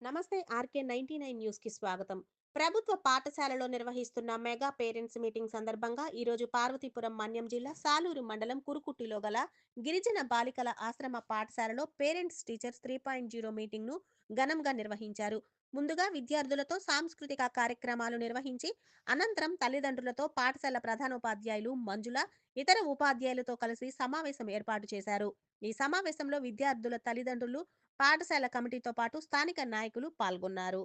నమస్తే RK 99 news కి స్వాగతం. ప్రభుత్వ పాఠశాలలో నిర్వహిస్తున్న మెగా పేరెంట్స్ మీటింగ్ సందర్భంగా ఈరోజు పార్వతీపురం మన్యం జిల్లా సాలూరు మండలం కురుకుట్టిలో గల గిరిజన బాలికల ఆశ్రమ పాఠశాలలో పేరెంట్స్ టీచర్స్ 3.0 మీటింగ్ ను ఘనంగా నిర్వహించారు. ముందుగా విద్యార్థులతో సాంస్కృతిక కార్యక్రమాలు నిర్వహించి అనంతరం తల్లిదండ్రులతో పాఠశాల ప్రధానోపాధ్యాయులు మంజుల ఇతర ఉపాధ్యాయులతో కలిసి సమావేశం ఏర్పాటు చేశారు. ఈ సమావేశంలో విద్యార్థుల తల్లిదండ్రులు, పాఠశాల కమిటీతో పాటు స్థానిక నాయకులు పాల్గొన్నారు.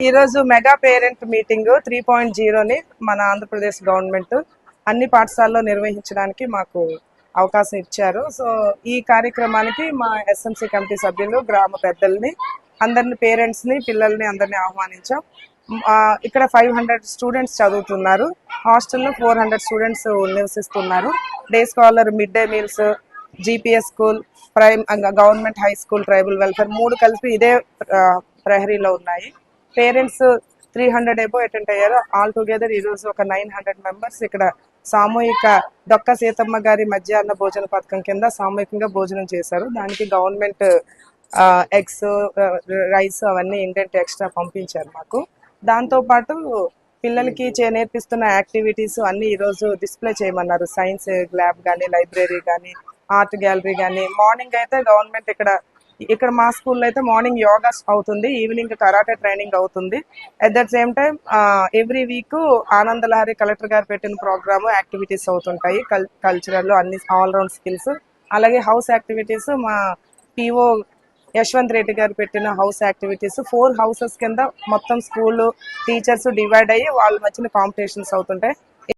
ఈరోజు మెగా పేరెంట్ మీటింగ్ 3.0ని మన ఆంధ్రప్రదేశ్ గవర్నమెంట్ అన్ని పాఠశాలలో నిర్వహించడానికి మాకు అవకాశం ఇచ్చారు. సో ఈ కార్యక్రమానికి మా ఎస్ఎంసీ కమిటీ సభ్యులు, గ్రామ పెద్దల్ని, అందరిని, పేరెంట్స్ని, పిల్లల్ని అందరినీ ఆహ్వానించాం. ఇక్కడ 500 స్టూడెంట్స్ చదువుతున్నారు. హాస్టల్లో 400 స్టూడెంట్స్ నివసిస్తున్నారు. Day scholar, mid day meals, GPS school, government high school, tribal welfare 3 కలిపి ఇదే ప్రహరీలో ఉన్నాయి. పేరెంట్స్ 300 ఎబో అటెండ్ అయ్యారు. ఆల్ టుగెదర్ ఈరోజు ఒక 900 మెంబర్స్ ఇక్కడ సామూహిక డొక్క సీతమ్మ గారి మధ్యాహ్న భోజన పథకం కింద సామూహికంగా భోజనం చేశారు. దానికి గవర్నమెంట్ ఎగ్స్, రైస్ అవన్నీ ఏంటంటే ఎక్స్ట్రా పంపించారు మాకు. దాంతోపాటు పిల్లలకి నేర్పిస్తున్న యాక్టివిటీస్ అన్ని ఈరోజు డిస్ప్లే చేయమన్నారు. సైన్స్ ల్యాబ్ కానీ, లైబ్రరీ కానీ, ఆర్ట్ గ్యాలరీ కానీ. మార్నింగ్ అయితే గవర్నమెంట్ ఇక్కడ మా స్కూల్లో అయితే మార్నింగ్ యోగా అవుతుంది, ఈవినింగ్ కరాటే ట్రైనింగ్ అవుతుంది. At that same time every week Ananda Lahari collector గారు పెట్టిన ప్రోగ్రామ్ యాక్టివిటీస్ అవుతుంటాయి. కల్చరల్ అన్ని ఆల్రౌండ్ స్కిల్స్. అలాగే హౌస్ యాక్టివిటీస్ మా పిఓ యశ్వంత్ రెడ్డి గారు పెట్టిన హౌస్ యాక్టివిటీస్ 4 హౌసెస్ కింద మొత్తం స్కూల్ టీచర్స్ డివైడ్ అయ్యి వాళ్ళ మధ్యన కాంపిటీషన్స్ అవుతుంటాయి.